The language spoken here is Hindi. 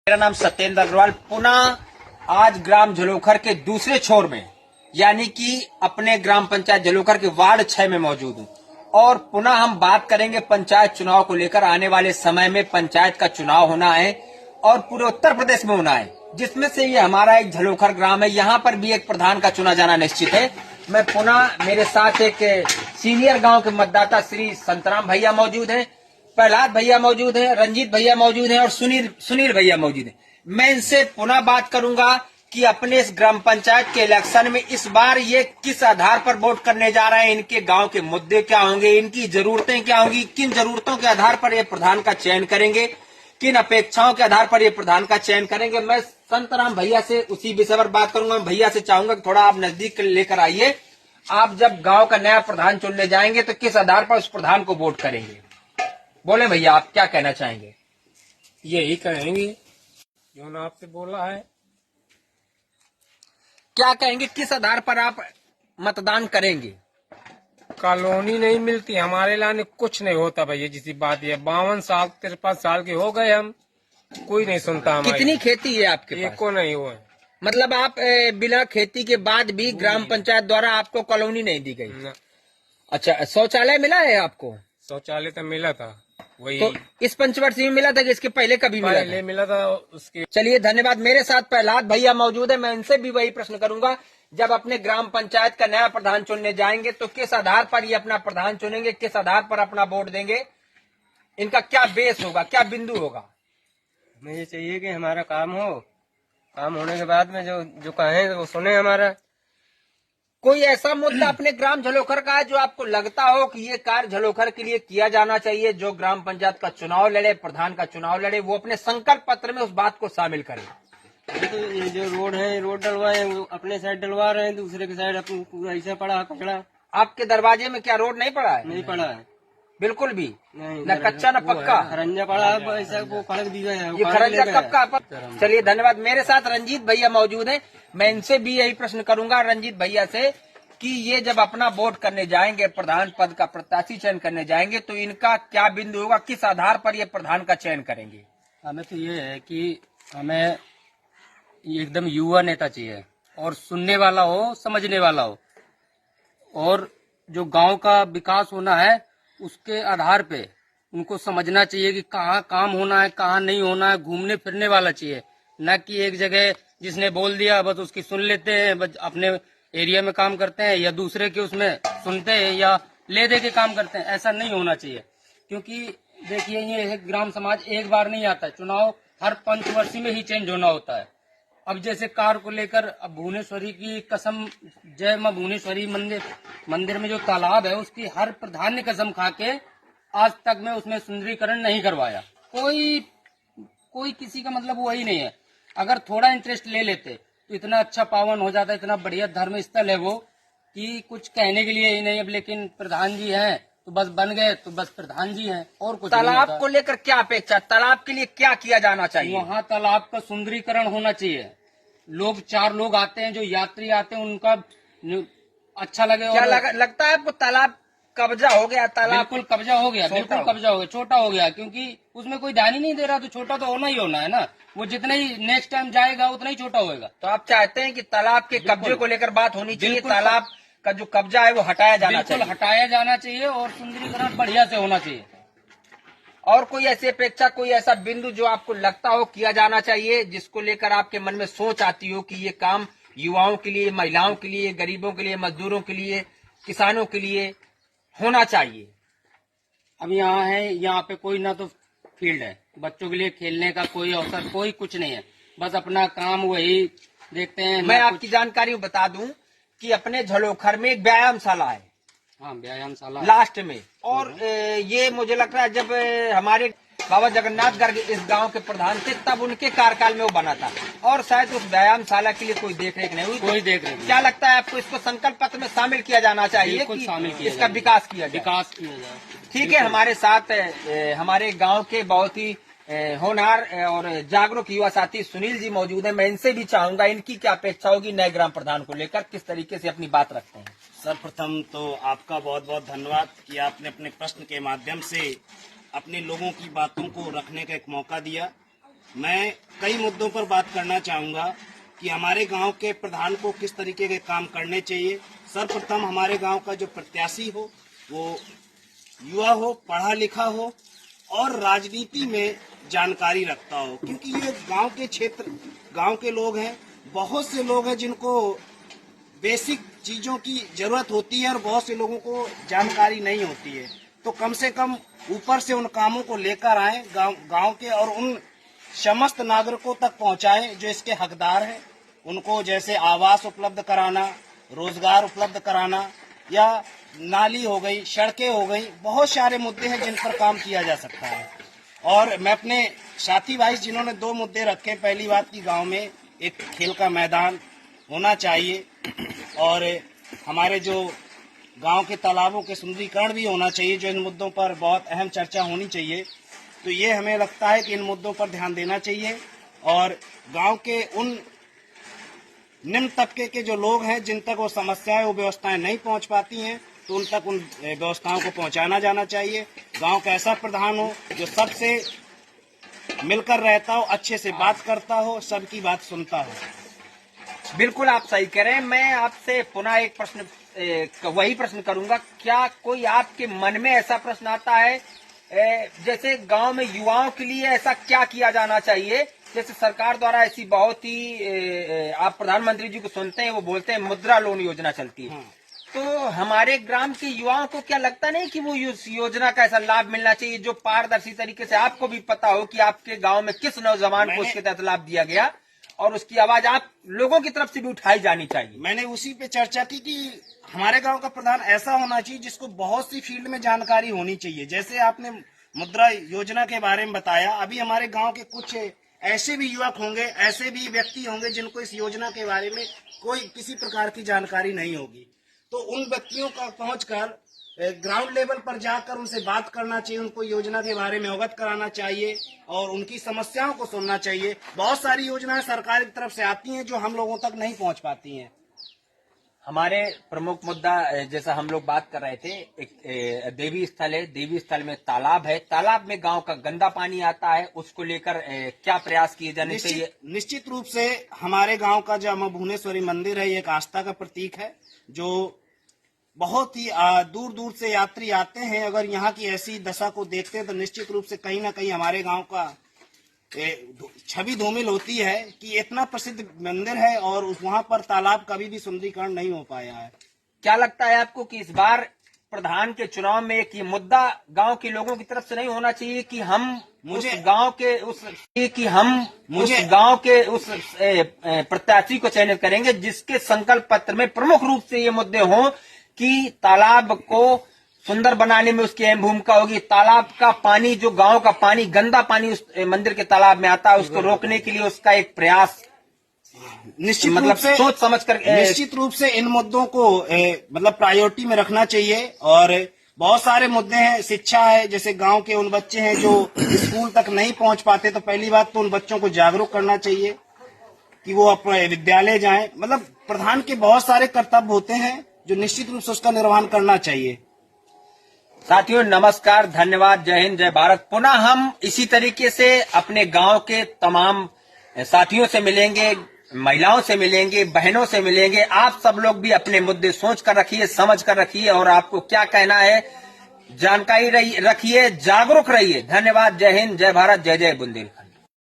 मेरा नाम सत्येंद्र अग्रवाल पुनः आज ग्राम झलोखर के दूसरे छोर में यानी कि अपने ग्राम पंचायत झलोखर के वार्ड 6 में मौजूद हूँ और पुनः हम बात करेंगे पंचायत चुनाव को लेकर। आने वाले समय में पंचायत का चुनाव होना है और पूरे उत्तर प्रदेश में होना है, जिसमें से ये हमारा एक झलोखर ग्राम है। यहाँ पर भी एक प्रधान का चुना जाना निश्चित है। मैं पुनः मेरे साथ एक सीनियर गांव के मतदाता श्री संतराम भैया मौजूद हैं, प्रहलाद भैया मौजूद हैं, रंजीत भैया मौजूद हैं और सुनील भैया मौजूद हैं। मैं इनसे पुनः बात करूंगा कि अपने इस ग्राम पंचायत के इलेक्शन में इस बार ये किस आधार पर वोट करने जा रहे हैं, इनके गांव के मुद्दे क्या होंगे, इनकी जरूरतें क्या होंगी, किन जरूरतों के आधार पर ये प्रधान का चयन करेंगे, किन अपेक्षाओं के आधार पर ये प्रधान का चयन करेंगे। मैं संतराम भैया से उसी विषय पर बात करूंगा। भैया से चाहूंगा कि थोड़ा आप नजदीक लेकर आइए। आप जब गांव का नया प्रधान चुनने जाएंगे तो किस आधार पर उस प्रधान को वोट करेंगे? बोले भैया, आप क्या कहना चाहेंगे? यही कहेंगे जो ना आपसे बोला है। क्या कहेंगे, किस आधार पर आप मतदान करेंगे? कॉलोनी नहीं मिलती हमारे लाने, कुछ नहीं होता भैया। जिसी बात ये 52 साल 53 साल के हो गए हम, कोई नहीं सुनता हमारी। कितनी खेती है आपके पास? एको नहीं हुआ है। मतलब आप बिना खेती के बाद भी ग्राम पंचायत द्वारा आपको कॉलोनी नहीं दी गई? अच्छा, शौचालय मिला है आपको? शौचालय तो मिला था, वही तो इस पंचवर्षीय में मिला था कि इसके पहले कभी मिला पहले मिला था उसके। चलिए धन्यवाद। मेरे साथ प्रहलाद भैया मौजूद है, मैं इनसे भी वही प्रश्न करूंगा। जब अपने ग्राम पंचायत का नया प्रधान चुनने जाएंगे तो किस आधार पर ये अपना प्रधान चुनेंगे, किस आधार पर अपना वोट देंगे, इनका क्या बेस होगा, क्या बिंदु होगा? हमें ये चाहिए कि हमारा काम हो, काम होने के बाद में जो कहें वो सुने हमारा। कोई ऐसा मुद्दा अपने ग्राम झलोखर का है जो आपको लगता हो कि ये कार्य झलोखर के लिए किया जाना चाहिए? जो ग्राम पंचायत का चुनाव लड़े, प्रधान का चुनाव लड़े, वो अपने संकल्प पत्र में उस बात को शामिल करे। तो ये जो रोड है, रोड डलवाए वो अपने साइड डलवा रहे हैं, दूसरे के साइड पूरा ऐसा पड़ा कचड़ा। आपके दरवाजे में क्या रोड नहीं पड़ा है? नहीं पड़ा है, बिल्कुल भी नहीं, न कच्चा न पक्का। खरंजा पड़ा है, ऐसा वो फर्क दिया है। ये खरंजा कब का? चलिए धन्यवाद। मेरे साथ रंजीत भैया मौजूद हैं, मैं इनसे भी यही प्रश्न करूंगा रंजीत भैया से कि ये जब अपना वोट करने जाएंगे, प्रधान पद का प्रत्याशी चयन करने जाएंगे, तो इनका क्या बिंदु होगा, किस आधार पर ये प्रधान का चयन करेंगे? हमें तो ये है कि हमें एकदम युवा नेता चाहिए और सुनने वाला हो, समझने वाला हो, और जो गांव का विकास होना है उसके आधार पे उनको समझना चाहिए कि कहाँ काम होना है, कहाँ नहीं होना है। घूमने फिरने वाला चाहिए, न कि एक जगह जिसने बोल दिया बस उसकी सुन लेते हैं, बस अपने एरिया में काम करते हैं या दूसरे के उसमें सुनते हैं या ले दे के काम करते हैं। ऐसा नहीं होना चाहिए, क्योंकि देखिए ये ग्राम समाज एक बार नहीं आता है, चुनाव हर पंचवर्षीय में ही चेंज होना होता है। अब जैसे कार को लेकर, अब भुवनेश्वरी की कसम, जय मां भुवनेश्वरी मंदिर में जो तालाब है उसकी हर प्रधान ने कसम खा के आज तक में उसमें सुंदरीकरण नहीं करवाया। कोई किसी का मतलब वही नहीं है। अगर थोड़ा इंटरेस्ट ले लेते तो इतना अच्छा पावन हो जाता, इतना बढ़िया धर्म स्थल है वो कि कुछ कहने के लिए ही नहीं। अब लेकिन प्रधान जी हैं तो बस बन गए, तो बस प्रधान जी हैं और कुछ नहीं। तालाब को लेकर क्या अपेक्षा, तालाब के लिए क्या किया जाना चाहिए? वहाँ तालाब का सुंदरीकरण होना चाहिए। लोग 4 लोग आते हैं, जो यात्री आते हैं, उनका अच्छा लगे। क्या लगता है आपको तालाब कब्जा हो गया? तालाब बिल्कुल कब्जा हो गया, बिल्कुल कब्जा हो गया, छोटा हो गया, क्योंकि उसमें कोई ध्यान ही नहीं दे रहा। तो छोटा तो होना ही होना है ना, वो जितना ही नेक्स्ट टाइम जाएगा उतना ही छोटा होएगा। तो आप चाहते हैं कि तालाब के कब्जे को लेकर बात होनी चाहिए, तालाब का जो कब्जा है वो हटाया जाना चाहिए? हटाया जाना चाहिए और सुंदरीकरण बढ़िया से होना चाहिए। और कोई ऐसी अपेक्षा, कोई ऐसा बिंदु जो आपको लगता हो किया जाना चाहिए, जिसको लेकर आपके मन में सोच आती हो कि ये काम युवाओं के लिए, महिलाओं के लिए, गरीबों के लिए, मजदूरों के लिए, किसानों के लिए होना चाहिए? अब यहाँ है, यहाँ पे कोई ना तो फील्ड है, बच्चों के लिए खेलने का कोई अवसर, कोई कुछ नहीं है, बस अपना काम वही देखते हैं। मैं आपकी जानकारी बता दूं कि अपने झलोखर में एक व्यायामशाला है। हाँ, व्यायामशाला लास्ट में। और ये मुझे लगता है जब हमारे बाबा जगन्नाथ गर्ग इस गांव के प्रधान थे तब उनके कार्यकाल में वो बना था, और शायद उस व्यायामशाला के लिए कोई देख रेख नहीं हुई। कोई देख रेख। क्या लगता है आपको, इसको संकल्प पत्र में शामिल किया जाना चाहिए कि शामिल किया इसका विकास किया जाए? ठीक है, हमारे साथ हमारे गांव के बहुत ही होनहार और जागरूक युवा साथी सुनील जी मौजूद हैं। मैं इनसे भी चाहूंगा इनकी क्या अपेक्षा होगी नए ग्राम प्रधान को लेकर, किस तरीके से अपनी बात रखते हैं। सर्वप्रथम तो आपका बहुत बहुत धन्यवाद कि आपने अपने प्रश्न के माध्यम से अपने लोगों की बातों को रखने का एक मौका दिया। मैं कई मुद्दों पर बात करना चाहूंगा कि हमारे गांव के प्रधान को किस तरीके के काम करने चाहिए। सर्वप्रथम हमारे गांव का जो प्रत्याशी हो वो युवा हो, पढ़ा लिखा हो और राजनीति में जानकारी रखता हो, क्योंकि ये गांव के क्षेत्र, गांव के लोग हैं, बहुत से लोग हैं जिनको बेसिक चीजों की जरूरत होती है और बहुत से लोगों को जानकारी नहीं होती है। तो कम से कम ऊपर से उन कामों को लेकर आए गांव के और उन समस्त नागरिकों तक पहुंचाएं जो इसके हकदार हैं। उनको जैसे आवास उपलब्ध कराना, रोजगार उपलब्ध कराना, या नाली हो गई, सड़कें हो गई, बहुत सारे मुद्दे हैं जिन पर काम किया जा सकता है। और मैं अपने साथी भाई जिन्होंने 2 मुद्दे रखे, पहली बात की गांव में एक खेल का मैदान होना चाहिए और हमारे जो गांव के तालाबों के सुंदरीकरण भी होना चाहिए, जो इन मुद्दों पर बहुत अहम चर्चा होनी चाहिए। तो ये हमें लगता है कि इन मुद्दों पर ध्यान देना चाहिए और गांव के उन निम्न तबके के जो लोग हैं जिन तक वो समस्याएं, वो व्यवस्थाएं नहीं पहुंच पाती हैं, तो उन तक उन व्यवस्थाओं को पहुंचाना जाना चाहिए। गांव का ऐसा प्रधान हो जो सबसे मिलकर रहता हो, अच्छे से बात करता हो, सबकी बात सुनता हो। बिल्कुल आप सही कह रहे हैं। मैं आपसे पुनः एक प्रश्न, वही प्रश्न करूंगा, क्या कोई आपके मन में ऐसा प्रश्न आता है जैसे गांव में युवाओं के लिए ऐसा क्या किया जाना चाहिए? जैसे सरकार द्वारा ऐसी बहुत ही, आप प्रधानमंत्री जी को सुनते हैं, वो बोलते हैं मुद्रा लोन योजना चलती है, तो हमारे ग्राम के युवाओं को क्या लगता नहीं कि वो इस योजना का ऐसा लाभ मिलना चाहिए जो पारदर्शी तरीके से आपको भी पता हो कि आपके गांव में किस नौजवान को उसके तहत लाभ दिया गया और उसकी आवाज आप लोगों की तरफ से भी उठाई जानी चाहिए। मैंने उसी पे चर्चा की कि हमारे गांव का प्रधान ऐसा होना चाहिए जिसको बहुत सी फील्ड में जानकारी होनी चाहिए। जैसे आपने मुद्रा योजना के बारे में बताया, अभी हमारे गांव के कुछ ऐसे भी युवक होंगे, ऐसे भी व्यक्ति होंगे जिनको इस योजना के बारे में कोई किसी प्रकार की जानकारी नहीं होगी। तो उन व्यक्तियों का पहुंचकर ग्राउंड लेवल पर जाकर उनसे बात करना चाहिए, उनको योजना के बारे में अवगत कराना चाहिए और उनकी समस्याओं को सुनना चाहिए। बहुत सारी योजनाएं सरकार की तरफ से आती हैं जो हम लोगों तक नहीं पहुंच पाती हैं। हमारे प्रमुख मुद्दा, जैसा हम लोग बात कर रहे थे, एक देवी स्थल है, देवी स्थल में तालाब है, तालाब में गांव का गंदा पानी आता है, उसको लेकर क्या प्रयास किए जाने चाहिए? निश्चित रूप से हमारे गांव का जो अम्मा भुवनेश्वरी मंदिर है, ये एक आस्था का प्रतीक है जो बहुत ही दूर दूर से यात्री आते हैं। अगर यहाँ की ऐसी दशा को देखते हैं तो निश्चित रूप से कहीं ना कहीं हमारे गांव का छवि धूमिल होती है कि इतना प्रसिद्ध मंदिर है और वहां पर तालाब कभी भी सुंदरीकरण नहीं हो पाया है। क्या लगता है आपको कि इस बार प्रधान के चुनाव में एक ये मुद्दा गांव के लोगों की तरफ से नहीं होना चाहिए कि हम उस गांव के उस प्रत्याशी को चयनित करेंगे जिसके संकल्प पत्र में प्रमुख रूप से ये मुद्दे हों कि तालाब को सुंदर बनाने में उसकी अहम भूमिका होगी, तालाब का पानी, जो गांव का पानी, गंदा पानी उस मंदिर के तालाब में आता है, उसको रोकने के लिए उसका एक प्रयास निश्चित मतलब रूप से सोच समझ कर निश्चित रूप से इन मुद्दों को मतलब प्रायोरिटी में रखना चाहिए। और बहुत सारे मुद्दे हैं, शिक्षा है, जैसे गांव के उन बच्चे हैं जो स्कूल तक नहीं पहुंच पाते, तो पहली बात तो उन बच्चों को जागरूक करना चाहिए कि वो अपने विद्यालय जाएं। मतलब प्रधान के बहुत सारे कर्तव्य होते हैं जो निश्चित रूप से उसका निर्वहन करना चाहिए। साथियों नमस्कार, धन्यवाद, जय हिंद, जय भारत। पुनः हम इसी तरीके से अपने गांव के तमाम साथियों से मिलेंगे, महिलाओं से मिलेंगे, बहनों से मिलेंगे। आप सब लोग भी अपने मुद्दे सोच कर रखिए, समझ कर रखिए और आपको क्या कहना है जानकारी रखिए, जागरूक रहिए। धन्यवाद, जय हिंद, जय भारत, जय जय बुंदेलखंड।